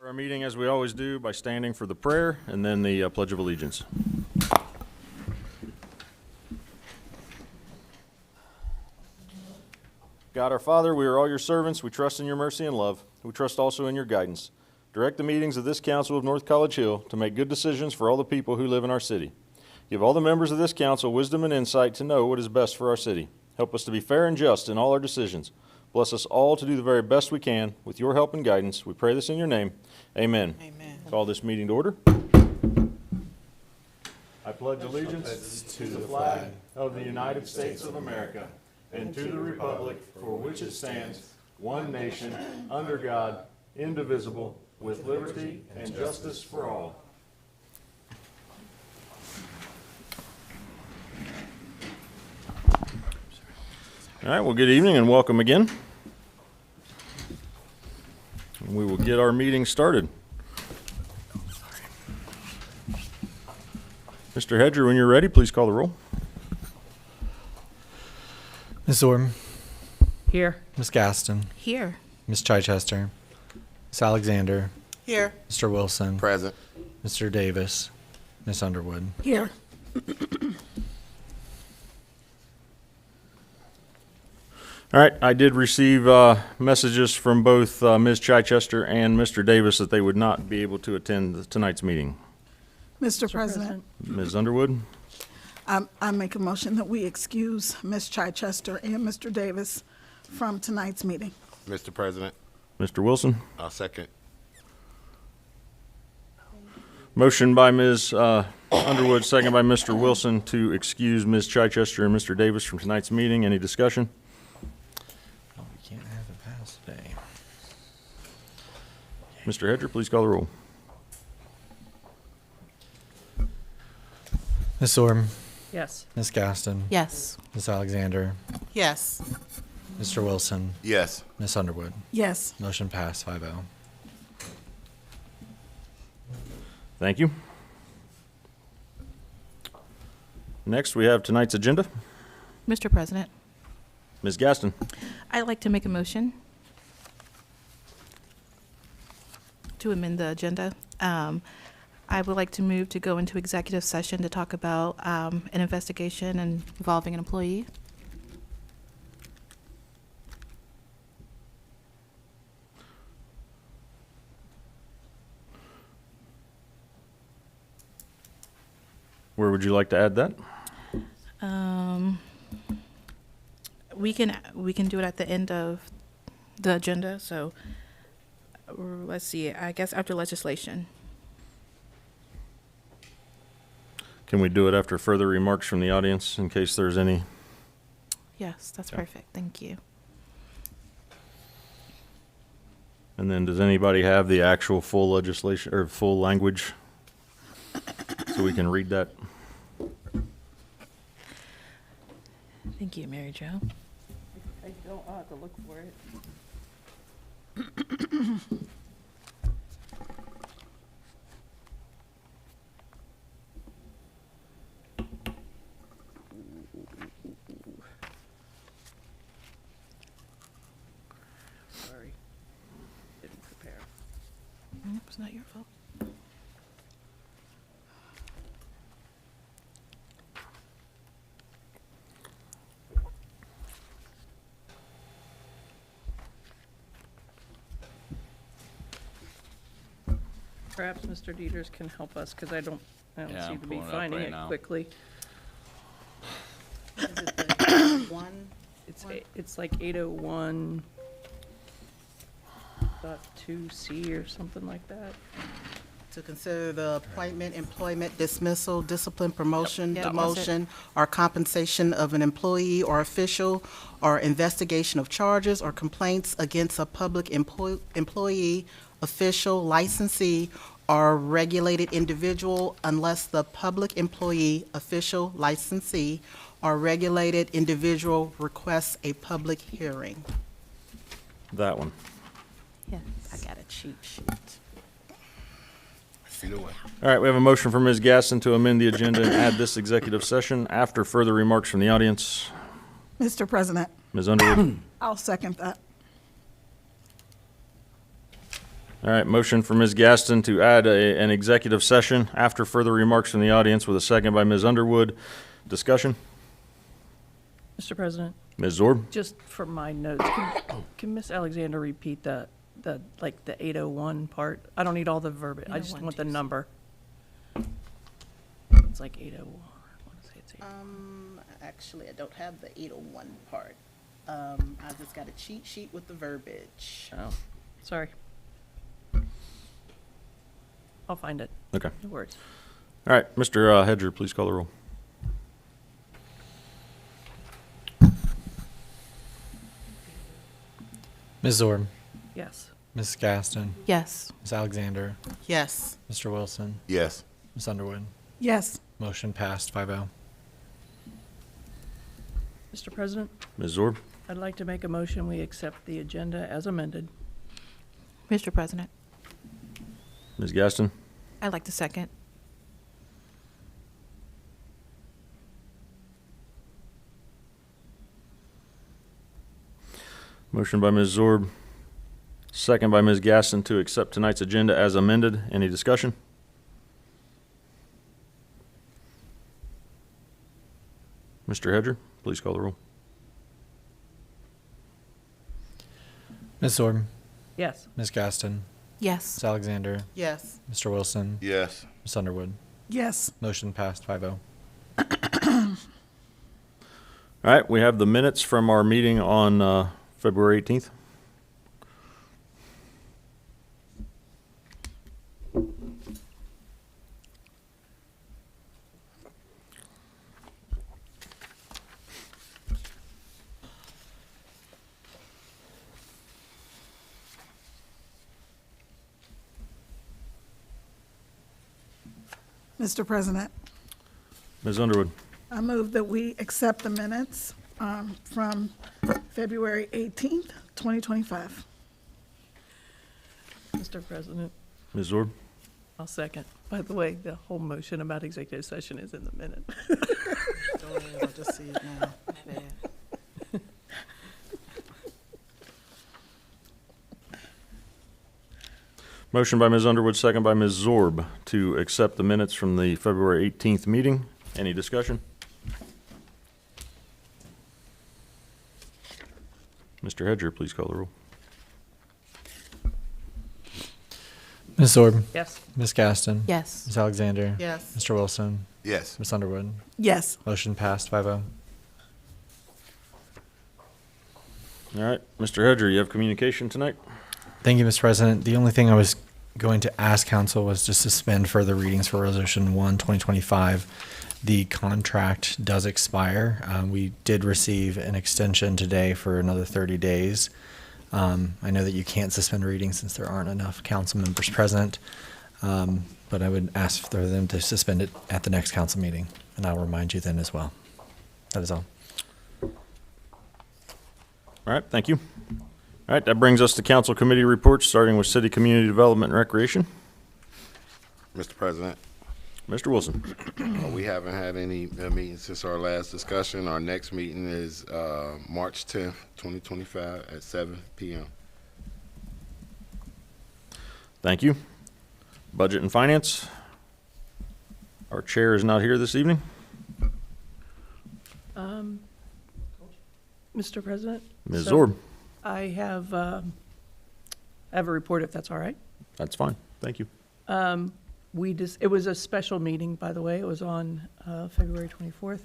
Our meeting, as we always do, by standing for the prayer and then the Pledge of Allegiance. God our Father, we are all your servants. We trust in your mercy and love. We trust also in your guidance. Direct the meetings of this Council of North College Hill to make good decisions for all the people who live in our city. Give all the members of this council wisdom and insight to know what is best for our city. Help us to be fair and just in all our decisions. Bless us all to do the very best we can. With your help and guidance, we pray this in your name. Amen. Amen. Call this meeting to order. I pledge allegiance to the flag of the United States of America and to the republic for which it stands, one nation, under God, indivisible, with liberty and justice for all. All right, well, good evening and welcome again. We will get our meeting started. Mr. Hedger, when you're ready, please call the roll. Ms. Orm, Here. Ms. Gaston, Here. Ms. Chichester, Ms. Alexander, Here. Mr. Wilson, Present. Mr. Davis, Ms. Underwood. Here. All right, I did receive messages from both Ms. Chichester and Mr. Davis that they would not be able to attend tonight's meeting. Mr. President, Ms. Underwood? I make a motion that we excuse Ms. Chichester and Mr. Davis from tonight's meeting. Mr. President, Mr. Wilson? I'll second. Motion by Ms. Underwood, second by Mr. Wilson to excuse Ms. Chichester and Mr. Davis from tonight's meeting. Any discussion? Oh, we can't have it pass today. Mr. Hedger, please call the roll. Ms. Orm, Yes. Ms. Gaston, Yes. Ms. Alexander, Yes. Mr. Wilson, Yes. Ms. Underwood. Yes. Motion passed 5-0. Thank you. Next, we have tonight's agenda. Mr. President, Ms. Gaston. I'd like to make a motion to amend the agenda. I would like to move to go into executive session to talk about an investigation involving an employee. Where would you like to add that? We can do it at the end of the agenda, so let's see, I guess after legislation. Can we do it after further remarks from the audience in case there's any? Yes, that's Okay. perfect. Thank you. And then does anybody have the actual full legislation or full language so we can read that? Thank you, Mary Jo. I don't have to look for it. Sorry. Didn't prepare. It's not your fault. Perhaps Mr. Dieters can help us, because I don't Yeah, seem I'm to be pulling it up finding right it now. quickly. Is it the one? It's like 801.2C or something like that. To consider the appointment, employment, dismissal, discipline, promotion, Yep, that's it. demotion, or compensation of an employee or official, or investigation of charges or complaints against a public employee, official, licensee, or regulated individual unless the public employee, official, licensee, or regulated individual requests a public hearing. That one. Yes. I got a cheat sheet. Either way. All right, we have a motion from Ms. Gaston to amend the agenda and add this executive session after further remarks from the audience. Mr. President, Ms. Underwood? I'll second that. All right, motion for Ms. Gaston to add an executive session after further remarks from the audience with a second by Ms. Underwood. Discussion? Mr. President, Ms. Zorb? just for my notes, can Ms. Alexander repeat the 801 part? I don't need all the verbiage. I just want the number. It's like 801. I want to say it's 801. Actually, I don't have the 801 part. I just got a cheat sheet with the verbiage. Oh, sorry. I'll find it. Okay. No worries. All right, Mr. Hedger, please call the roll. Ms. Zorb, Yes. Ms. Gaston, Yes. Ms. Alexander, Yes. Mr. Wilson, Yes. Ms. Underwood. Yes. Motion passed 5-0. Mr. President, Ms. Zorb? I'd like to make a motion, we accept the agenda as amended. Mr. President, Ms. Gaston? I'd like to second. Motion by Ms. Zorb, second by Ms. Gaston to accept tonight's agenda as amended. Any discussion? Mr. Hedger, please call the roll. Ms. Zorb, Yes. Ms. Gaston, Yes. Ms. Alexander, Yes. Mr. Wilson, Yes. Ms. Underwood. Yes. Motion passed 5-0. All right, we have the minutes from our meeting on February 18th. Mr. President, Ms. Underwood? I move that we accept the minutes from February 18th, 2025. Mr. President, Ms. Zorb? I'll second. By the way, the whole motion about executive session is in the minute. I'll just see it now. Motion by Ms. Underwood, second by Ms. Zorb to accept the minutes from the February 18th meeting. Any discussion? Mr. Hedger, please call the roll. Ms. Zorb, Yes. Ms. Gaston, Yes. Ms. Alexander, Yes. Mr. Wilson, Yes. Ms. Underwood. Yes. Motion passed 5-0. All right, Mr. Hedger, you have communication tonight? Thank you, Mr. President. The only thing I was going to ask council was to suspend further readings for Resolution 1, 2025. The contract does expire. We did receive an extension today for another 30 days. I know that you can't suspend readings since there aren't enough council members present, but I would ask for them to suspend it at the next council meeting, and I'll remind you then as well. That is all. All right, thank you. All right, that brings us to council committee reports, starting with City Community Development and Recreation. Mr. President, Mr. Wilson. we haven't had any meetings since our last discussion. Our next meeting is March 10th, 2025 at 7 p.m. Thank you. Budget and Finance. Our chair is not here this evening. Mr. President? Ms. So Zorb. I have a report, if that's all right. That's fine. Thank you. It was a special meeting, by the way. It was on February 24th.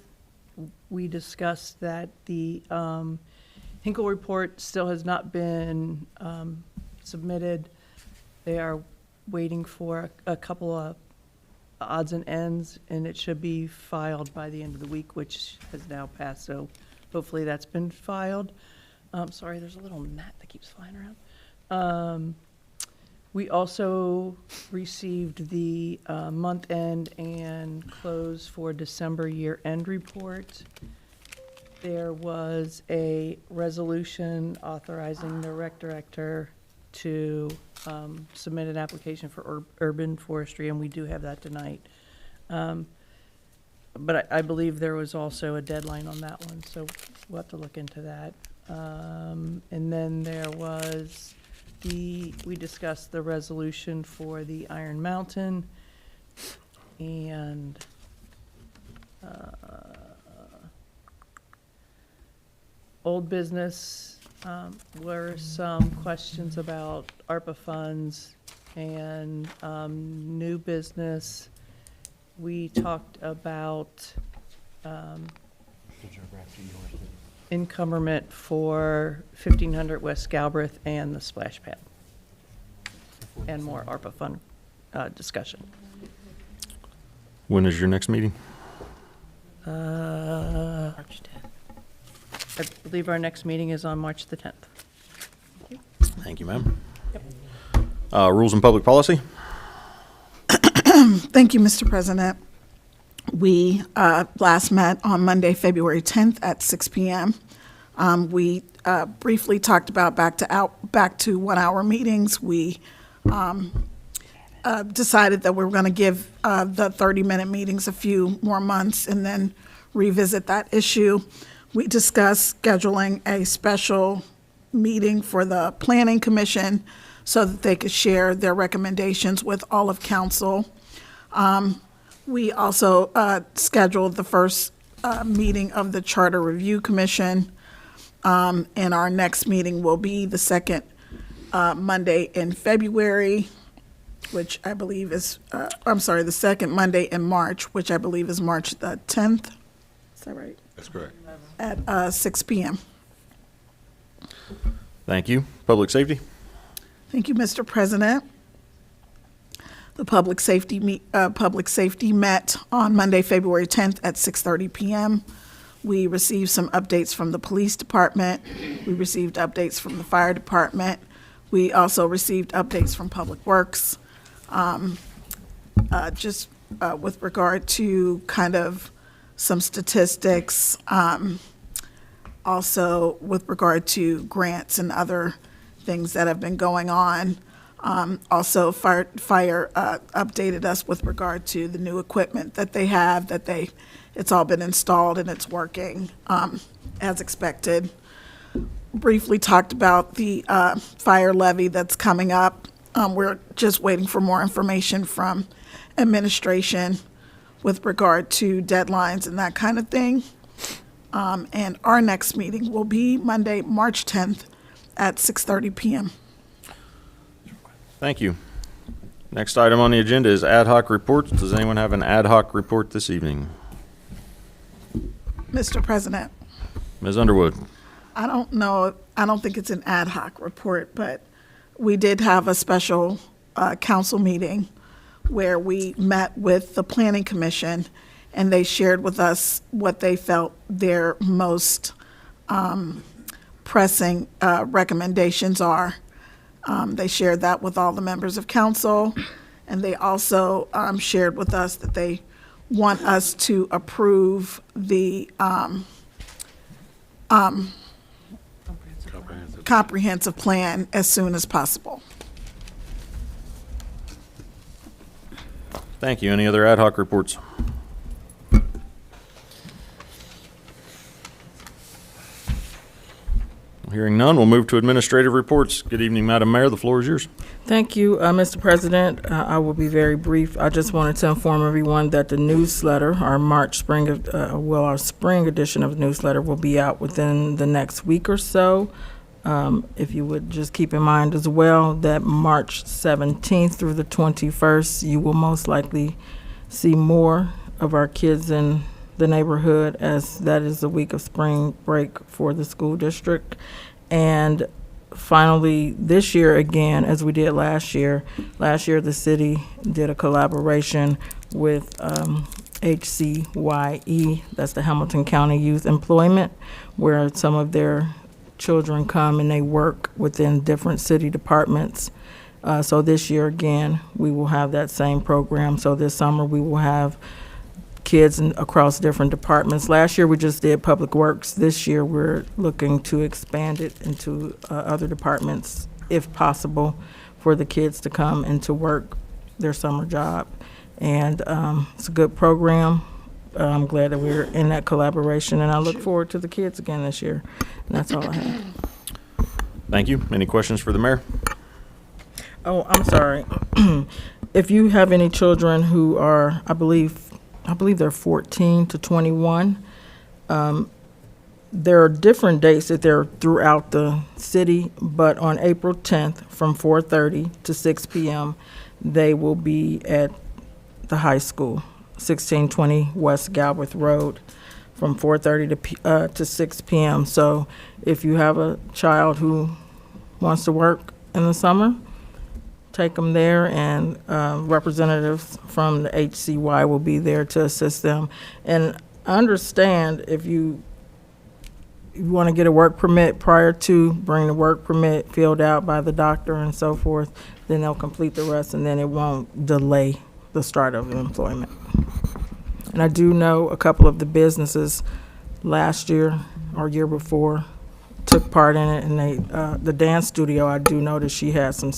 We discussed that the Hinkle report still has not been submitted. They are waiting for a couple of odds and ends, and it should be filed by the end of the week, which has now passed. So hopefully that's been filed. Sorry, there's a little gnat that keeps flying around. We also received the month-end and close for December year-end report. There was a resolution authorizing the rec director to submit an application for urban forestry, and we do have that tonight. But I believe there was also a deadline on that one, so we'll have to look into that. And then there was We discussed the resolution for the Iron Mountain, and old business were some questions about ARPA funds, and new business, we talked about encumberment for 1500 West Galbraith and the splash pad, and more ARPA fund discussion. When is your next meeting? March 10th. I believe our next meeting is on March the 10th. Thank you, ma'am. Rules and public policy? Thank you, Mr. President. We last met on Monday, February 10th at 6 p.m. We briefly talked about back to 1 hour meetings. We decided that we were going to give the 30-minute meetings a few more months and then revisit that issue. We discussed scheduling a special meeting for the Planning Commission so that they could share their recommendations with all of council. We also scheduled the first meeting of the Charter Review Commission, and our next meeting will be the second Monday in February, which I believe is, the second Monday in March, which I believe is March the 10th. Is that right? That's correct. At 6 p.m. Thank you. Public safety? Thank you, Mr. President. The public safety met on Monday, February 10th at 6:30 p.m. We received some updates from the police department. We received updates from the fire department. We also received updates from Public Works. Just with regard to kind of some statistics, also with regard to grants and other things that have been going on. Also, fire updated us with regard to the new equipment that they have, it's all been installed and it's working as expected. Briefly talked about the fire levy that's coming up. We're just waiting for more information from administration with regard to deadlines and that kind of thing. And our next meeting will be Monday, March 10th at 6:30 p.m. Thank you. Next item on the agenda is ad hoc reports. Does anyone have an ad hoc report this evening? Mr. President, Ms. Underwood? I don't think it's an ad hoc report, but we did have a special council meeting where we met with the Planning Commission, and they shared with us what they felt their most pressing recommendations are. They shared that with all the members of council, and they also shared with us that they want us to approve the comprehensive plan as soon as possible. Thank you. Any other ad hoc reports? Hearing none, we'll move to administrative reports. Good evening, Madam Mayor. The floor is yours. Thank you, Mr. President. I will be very brief. I just wanted to inform everyone that the newsletter, our spring edition of the newsletter will be out within the next week or so. If you would just keep in mind as well that March 17th through the 21st, you will most likely see more of our kids in the neighborhood, as that is the week of spring break for the school district. And finally, this year again, as we did last year the city did a collaboration with HCYE, that's the Hamilton County Youth Employment, where some of their children come and they work within different city departments. So this year again, we will have that same program. So this summer we will have kids across different departments. Last year we just did Public Works. This year we're looking to expand it into other departments if possible, for the kids to come and to work their summer job. And it's a good program. I'm glad that we're in that collaboration, and I look forward to the kids again this year. And that's all I have. Thank you. Any questions for the mayor? Oh, I'm sorry. If you have any children who are, I believe they're 14 to 21, there are different dates that they're throughout the city, but on April 10th from 4:30 to 6 p.m., they will be at the high school, 1620 West Galbraith Road, from 4:30 to 6 p.m. So if you have a child who wants to work in the summer, take them there, and representatives from the HCY will be there to assist them. And understand, if you want to get a work permit prior to, bring the work permit filled out by the doctor and so forth, then they'll complete the rest, and then it won't delay the start of employment. And I do know a couple of the businesses last year or year before took part in it, and they, the dance studio, I do know that she had some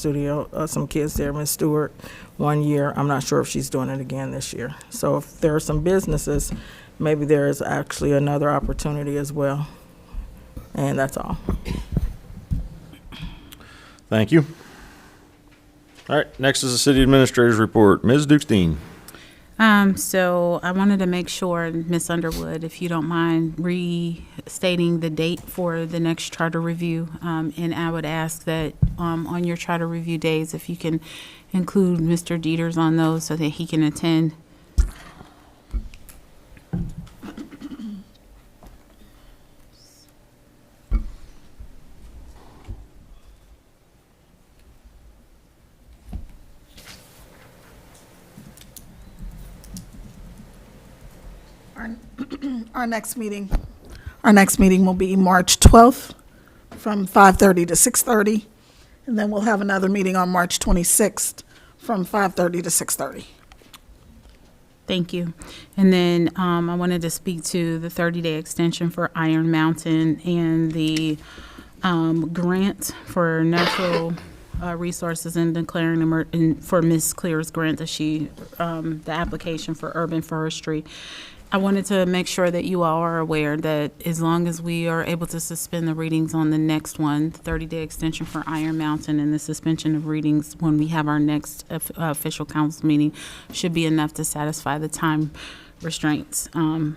kids there, Miss Stewart, one year. I'm not sure if she's doing it again this year. So if there are some businesses, maybe there is actually another opportunity as well. And that's all. Thank you. All right, next is the city administrator's report. Ms. Dukestein. So I wanted to make sure, Ms. Underwood, if you don't mind restating the date for the next charter review. And I would ask that on your charter review days, if you can include Mr. Dieters on those so that he can attend. Our next meeting will be March 12th from 5:30 to 6:30. And then we'll have another meeting on March 26th from 5:30 to 6:30. Thank you. And then I wanted to speak to the 30-day extension for Iron Mountain and the grant for natural resources and declaring for Ms. Clear's grant that the application for urban forestry. I wanted to make sure that you all are aware that as long as we are able to suspend the readings on the next one, the 30-day extension for Iron Mountain, and the suspension of readings when we have our next official council meeting should be enough to satisfy the time restraints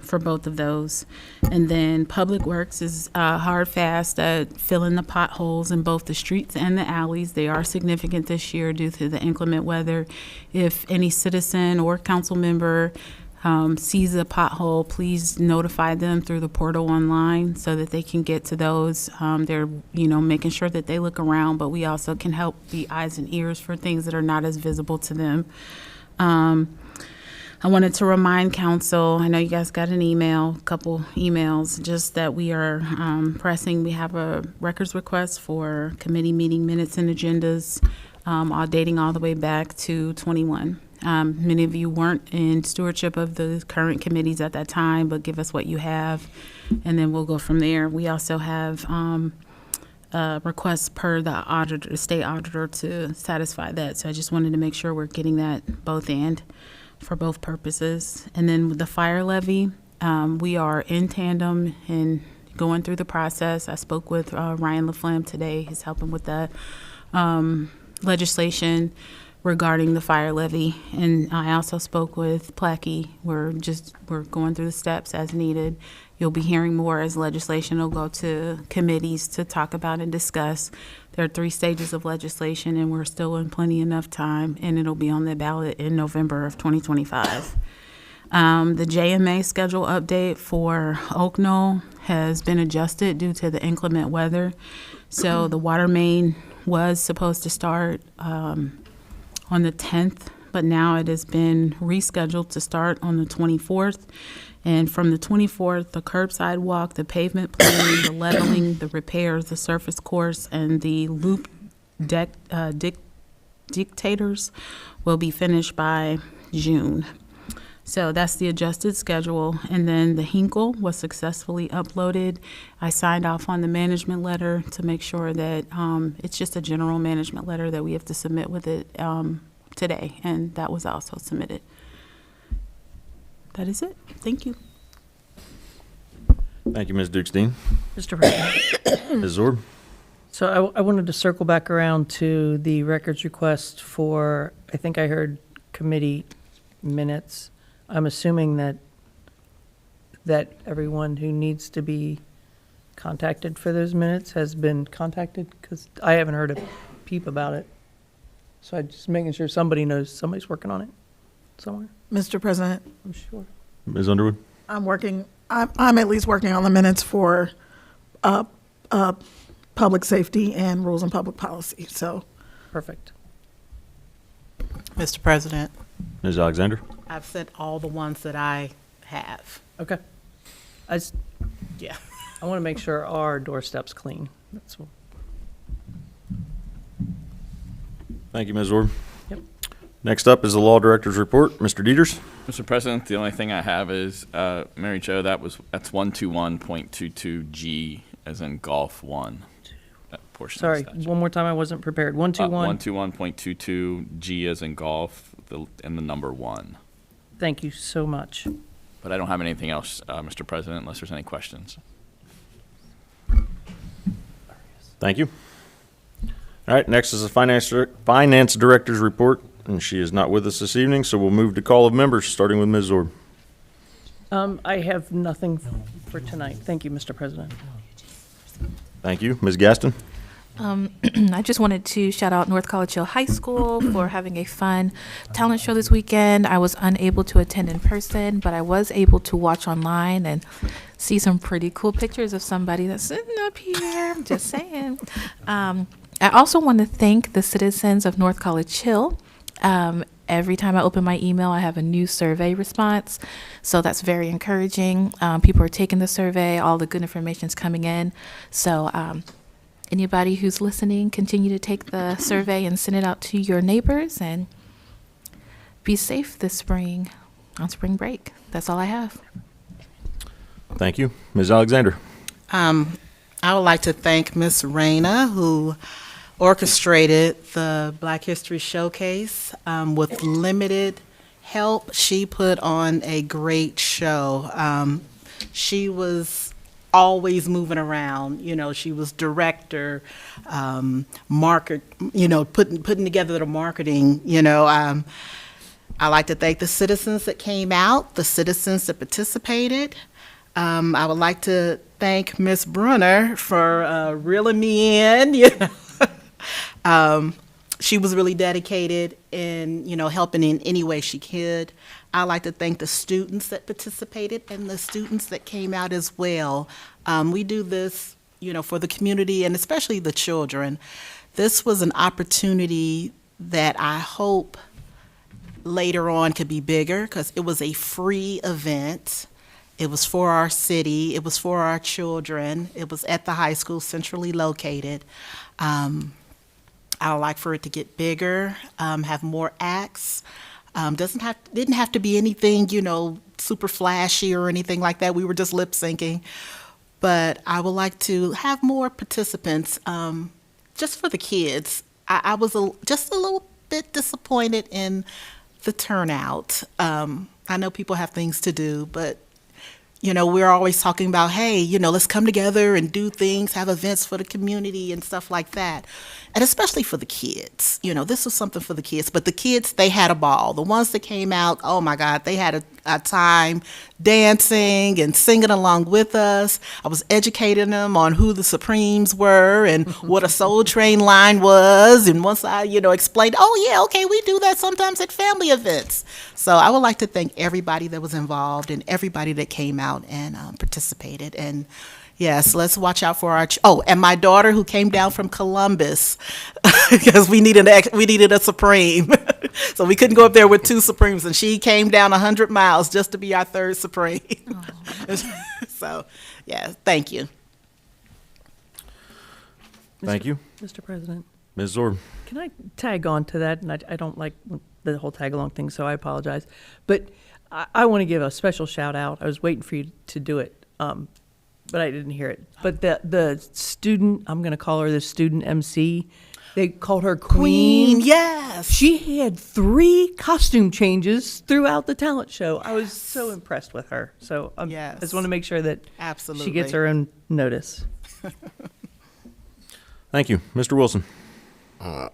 for both of those. And then Public Works is hard fast at filling the potholes in both the streets and the alleys. They are significant this year due to the inclement weather. If any citizen or council member sees a pothole, please notify them through the portal online so that they can get to those. They're, making sure that they look around, but we also can help be eyes and ears for things that are not as visible to them. I wanted to remind council, I know you guys got a couple emails, just that we are pressing. We have a records request for committee meeting minutes and agendas, all dating all the way back to 21. Many of you weren't in stewardship of the current committees at that time, but give us what you have, and then we'll go from there. We also have requests per the state auditor to satisfy that. So I just wanted to make sure we're getting that both and for both purposes. And then with the fire levy, we are in tandem and going through the process. I spoke with Ryan LaFlamme today. He's helping with that legislation regarding the fire levy. And I also spoke with Plackey. We're going through the steps as needed. You'll be hearing more as legislation will go to committees to talk about and discuss. There are 3 stages of legislation, and we're still in plenty enough time, and it'll be on the ballot in November of 2025. The JMA schedule update for Oak Knoll has been adjusted due to the inclement weather. So the water main was supposed to start on the 10th, but now it has been rescheduled to start on the 24th. And from the 24th, the curbside walk, the pavement planning, the leveling, the repairs, the surface course, and the loop dictators will be finished by June. So that's the adjusted schedule. And then the Hinkle was successfully uploaded. I signed off on the management letter to make sure that it's just a general management letter that we have to submit with it today. And that was also submitted. That is it. Thank you. Thank you, Ms. Dukestein. Mr. President. Ms. Zorb. So I wanted to circle back around to the records request for, I think I heard committee minutes. I'm assuming that everyone who needs to be contacted for those minutes has been contacted, because I haven't heard a peep about it. So I'm just making sure somebody knows somebody's working on it somewhere, Mr. President, I'm sure. Ms. Underwood? I'm at least working on the minutes for public safety and rules and public policy, so. Perfect. Mr. President, Ms. Alexander? I've sent all the ones that I have. Okay. Yeah. I want to make sure our doorstep's clean. That's all. Thank you, Ms. Orb. Yep. Next up is the Law Director's Report. Mr. Dieters? Mr. President, the only thing I have is, Mary Jo, that's 121.22G as in golf 1. That portion of Sorry, the statute. one more time, I wasn't prepared. 121. 121.22G as in golf, and the number 1. Thank you so much. But I don't have anything else, Mr. President, unless there's any questions. Thank you. All right, next is the Finance Director's Report, and she is not with us this evening, so we'll move to call of members, starting with Ms. Zorb. I have nothing for tonight. Thank you, Mr. President. Thank you. Ms. Gaston? I just wanted to shout out North College Hill High School for having a fun talent show this weekend. I was unable to attend in person, but I was able to watch online and see some pretty cool pictures of somebody that's sitting up here. I'm just saying. I also want to thank the citizens of North College Hill. Every time I open my email, I have a new survey response. So that's very encouraging. People are taking the survey. All the good information is coming in. So anybody who's listening, continue to take the survey and send it out to your neighbors, and be safe this spring on spring break. That's all I have. Thank you. Ms. Alexander? I would like to thank Ms. Reyna, who orchestrated the Black History Showcase. With limited help, she put on a great show. She was always moving around. You know, she was director, putting together the marketing. I like to thank the citizens that came out, the citizens that participated. I would like to thank Ms. Brunner for reeling me in. She was really dedicated in, helping in any way she could. I like to thank the students that participated and the students that came out as well. We do this, for the community and especially the children. This was an opportunity that I hope later on could be bigger, because it was a free event. It was for our city. It was for our children. It was at the high school, centrally located. I would like for it to get bigger, have more acts. Didn't have to be anything, super flashy or anything like that. We were just lip syncing. But I would like to have more participants, just for the kids. I was just a little bit disappointed in the turnout. I know people have things to do, but we're always talking about, hey, let's come together and do things, have events for the community and stuff like that. And especially for the kids. This was something for the kids. But the kids, they had a ball. The ones that came out, oh my God, they had a time dancing and singing along with us. I was educating them on who the Supremes were and what a Soul Train line was. And once I, explained, oh yeah, okay, we do that sometimes at family events. So I would like to thank everybody that was involved and everybody that came out and participated. And yes, let's watch out for our. And my daughter who came down from Columbus because we needed a Supreme, so we couldn't go up there with 2 Supremes, and she came down 100 miles just to be our 3rd Supreme. So, yeah, thank you. Thank you. Mr. President, Ms. Zorb? can I tag on to that? And I don't like the whole tag along thing, so I apologize. But I want to give a special shout out. I was waiting for you to do it, but I didn't hear it. But the student, I'm going to call her the student MC, they called her Queen. Yes. She had 3 costume changes throughout the talent show. I was so impressed with her. So I just want to make sure that Absolutely. she gets her own notice. Thank you. Mr. Wilson. I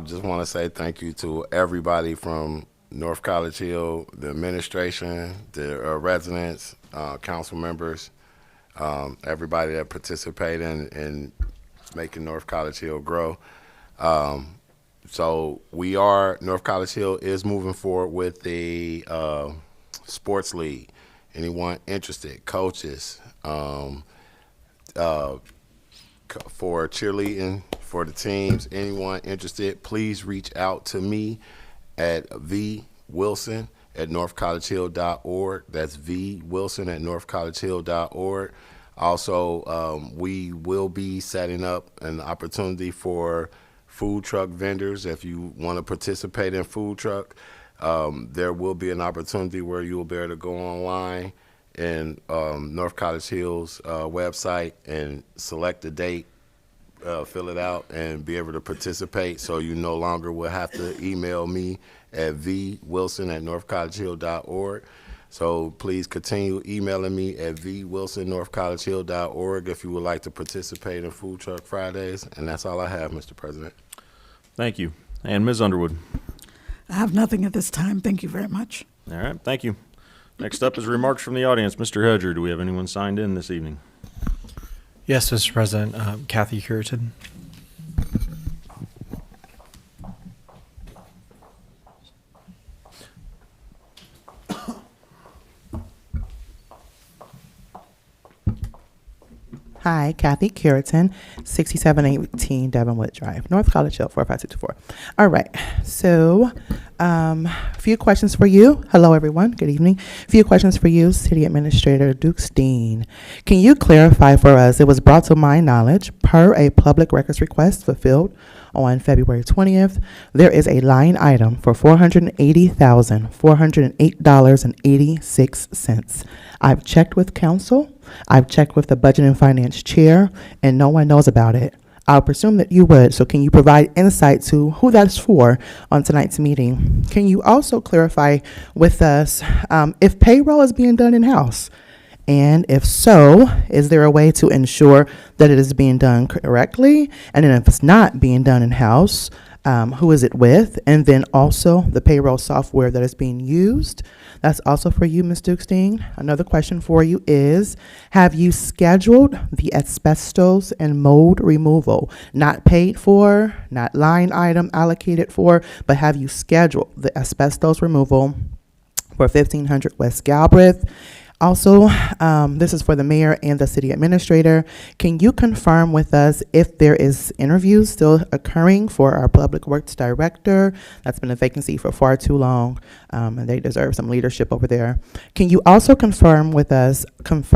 just want to say thank you to everybody from North College Hill, the administration, the residents, council members, everybody that participated in making North College Hill grow. So North College Hill is moving forward with the sports league. Anyone interested, coaches, for cheerleading for the teams, anyone interested, please reach out to me at vwilson@northcollegehill.org. That's vwilson@northcollegehill.org. Also, we will be setting up an opportunity for food truck vendors. If you want to participate in food truck, there will be an opportunity where you will be able to go online and North College Hill's website and select a date, fill it out, and be able to participate. So you no longer will have to email me at vwilson@northcollegehill.org. So please continue emailing me at vwilson@northcollegehill.org if you would like to participate in Food Truck Fridays. And that's all I have, Mr. President. Thank you. And Ms. Underwood. I have nothing at this time. Thank you very much. All right, thank you. Next up is remarks from the audience. Mr. Hedger, do we have anyone signed in this evening? Yes, Mr. President. Kathy Curitan. Hi, Kathy Curitan, 6718 Devonwood Drive, North College Hill, 45624. All right, so a few questions for you. Hello, everyone. Good evening. A few questions for you, City Administrator Duke Steen. Can you clarify for us, it was brought to my knowledge, per a public records request fulfilled on February 20th, there is a line item for $480,408.86. I've checked with council, I've checked with the Budget and Finance Chair, and no one knows about it. I'll presume that you would, so can you provide insight to who that's for on tonight's meeting? Can you also clarify with us if payroll is being done in-house? And if so, is there a way to ensure that it is being done correctly? And then if it's not being done in-house, who is it with? And then also the payroll software that is being used. That's also for you, Ms. Dukestein. Another question for you is, have you scheduled the asbestos and mold removal? Not paid for, not line item allocated for, but have you scheduled the asbestos removal for 1500 West Galbraith? Also, this is for the mayor and the city administrator. Can you confirm with us if there is interviews still occurring for our public works director? That's been a vacancy for far too long, and they deserve some leadership over there. Can you also confirm with us, who is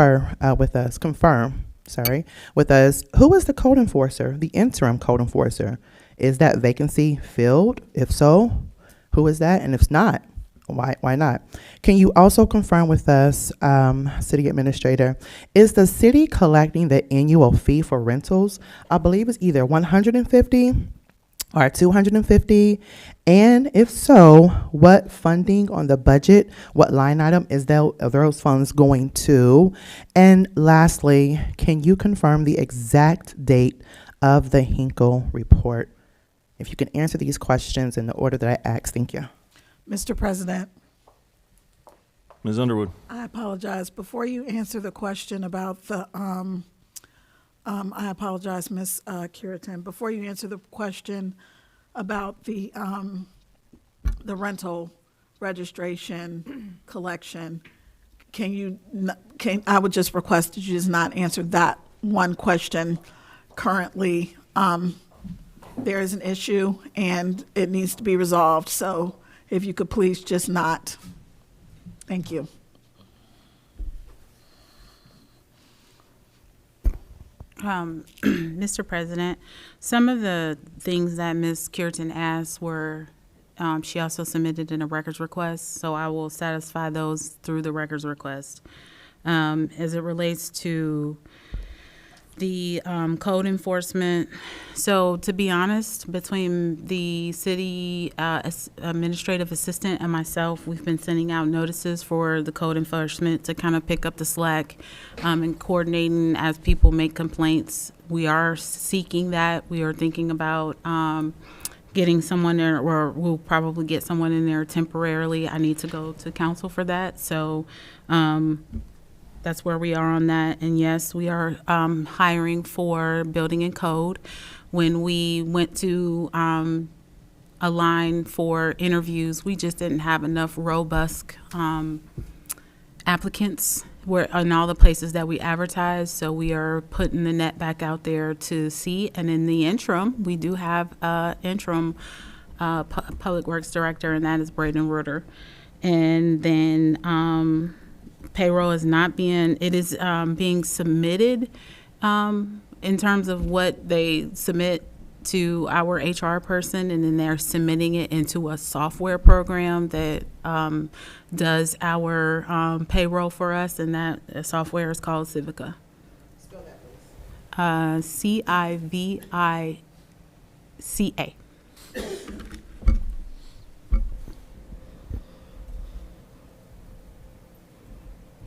the code enforcer, the interim code enforcer? Is that vacancy filled? If so, who is that? And if not, why not? Can you also confirm with us, city administrator, is the city collecting the annual fee for rentals? I believe it's either $150 or $250. And if so, what funding on the budget, what line item are those funds going to? And lastly, can you confirm the exact date of the Hinkle report? If you can answer these questions in the order that I asked, thank you. Mr. President, Ms. Underwood. I apologize. Before you answer the question about the, I apologize, Ms. Curitan. Before you answer the question about the rental registration collection, I would just request that you just not answer that one question currently. There is an issue and it needs to be resolved. So if you could please just not. Thank you. Mr. President, some of the things that Ms. Curitan asked were, she also submitted in a records request, so I will satisfy those through the records request. As it relates to The code enforcement. So to be honest, between the city administrative assistant and myself, we've been sending out notices for the code enforcement to kind of pick up the slack and coordinating as people make complaints. We are seeking that. We are thinking about getting someone there, or we'll probably get someone in there temporarily. I need to go to council for that. So that's where we are on that. And yes, we are hiring for building and code. When we went to align for interviews, we just didn't have enough robust applicants in all the places that we advertise. So we are putting the net back out there to see. And in the interim, we do have an interim public works director, and that is Braden Reuter. And then payroll is not being, it is being submitted in terms of what they submit to our HR person, and then they're submitting it into a software program that does our payroll for us, and that software is called Civica. Spell that, please. CIVICA.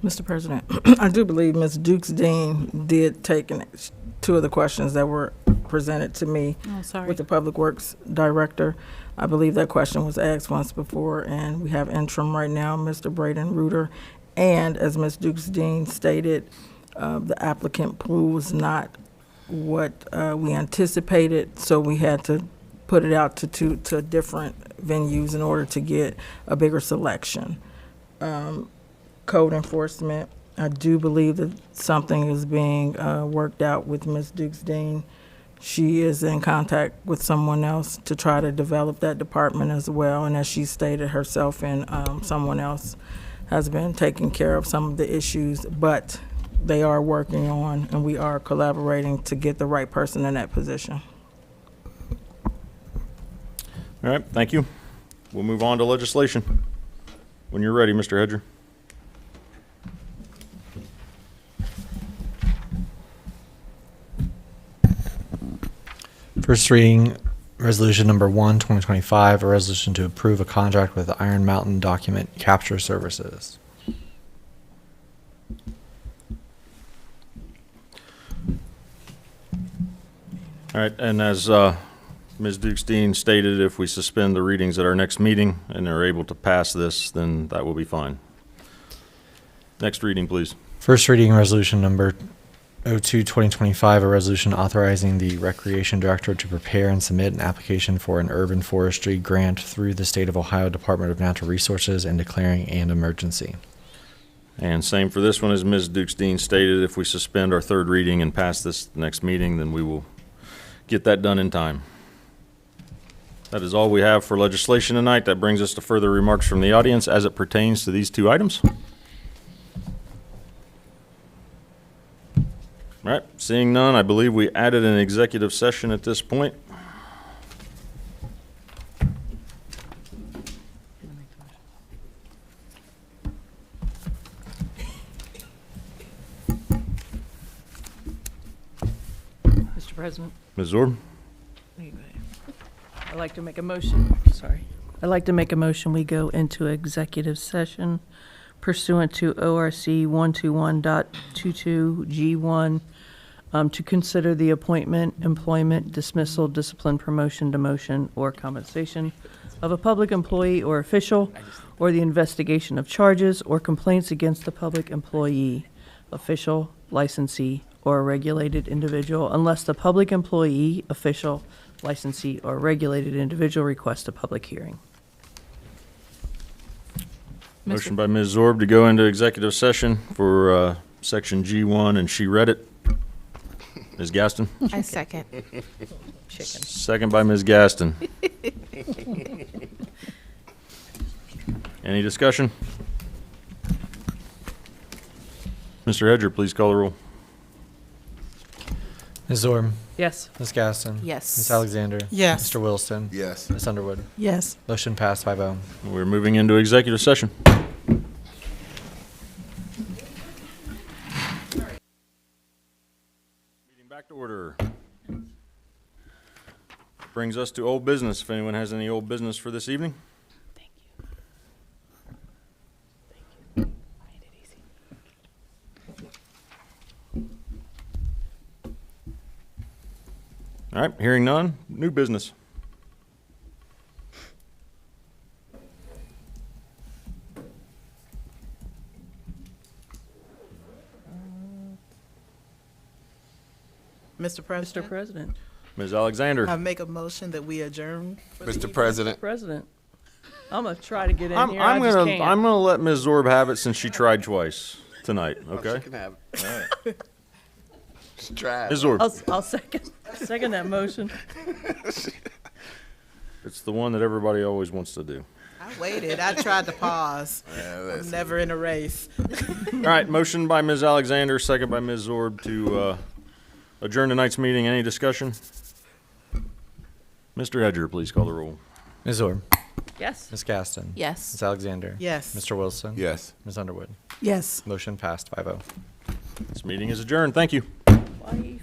Mr. President, I do believe Ms. Dukes-Dean did take two of the questions that were presented to me with the Public Works Director. I believe that question was asked once before, and we have interim right now, Mr. Braden Reuter. And as Ms. Dukes-Dean stated, the applicant pool was not what we anticipated, so we had to put it out to different venues in order to get a bigger selection. Code enforcement, I do believe that something is being worked out with Ms. Dukes-Dean. She is in contact with someone else to try to develop that department as well. And as she stated herself, and someone else has been taking care of some of the issues, but they are working on, and we are collaborating to get the right person in that position. All right, thank you. We'll move on to legislation. When you're ready, Mr. Hedger. First reading, resolution number 1, 2025, a resolution to approve a contract with Iron Mountain Document Capture Services. All right, and as Ms. Dukes-Dean stated, if we suspend the readings at our next meeting and are able to pass this, then that will be fine. Next reading, please. First reading, resolution number 02, 2025, a resolution authorizing the Recreation Director to prepare and submit an application for an urban forestry grant through the State of Ohio Department of Natural Resources and declaring an emergency. And same for this one, as Ms. Dukes-Dean stated, if we suspend our third reading and pass this next meeting, then we will get that done in time. That is all we have for legislation tonight. That brings us to further remarks from the audience as it pertains to these two items. All right, seeing none, I believe we added an executive session at this point. Mr. President, Ms. Zorb? I'd like to make a motion, I'd like to make a motion, we go into executive session pursuant to ORC 121.22G1 to consider the appointment, employment, dismissal, discipline, promotion, demotion, or compensation of a public employee or official, or the investigation of charges or complaints against the public employee, official, licensee, or a regulated individual, unless the public employee, official, licensee, or regulated individual requests a public hearing. Motion by Ms. Zorb to go into executive session for section G1, and she read it. Ms. Gaston? I second. Chicken. Second by Ms. Gaston. Any discussion? Mr. Hedger, please call the roll. Ms. Zorb? Yes. Ms. Gaston? Yes. Ms. Alexander? Yes. Mr. Wilson? Yes. Ms. Underwood? Yes. Motion passed 5-0. We're moving into executive session. brings us to old business. If anyone has any old business for this evening. Thank you. All right, hearing none, new business. Mr. President? Mr. President. Ms. Alexander. I make a motion that we adjourn. Mr. President, President. I'm gonna try to get in I'm here. I just can't. gonna let Ms. Zorb have it since she tried twice tonight, okay? you can have it. Just try it. Ms. Zorb, I'll second that motion. it's the one that everybody always wants to do. I waited. I tried to pause. Yeah, I'm listen. never in a race. All right, motion by Ms. Alexander, second by Ms. Zorb to adjourn tonight's meeting. Any discussion? Mr. Edger, please call the roll. Ms. Orb, Yes. Ms. Gaston. Yes. Ms. Alexander. Yes. Mr. Wilson. Yes. Ms. Underwood. Yes. Motion passed 5-0. This meeting is adjourned. Thank you. Why?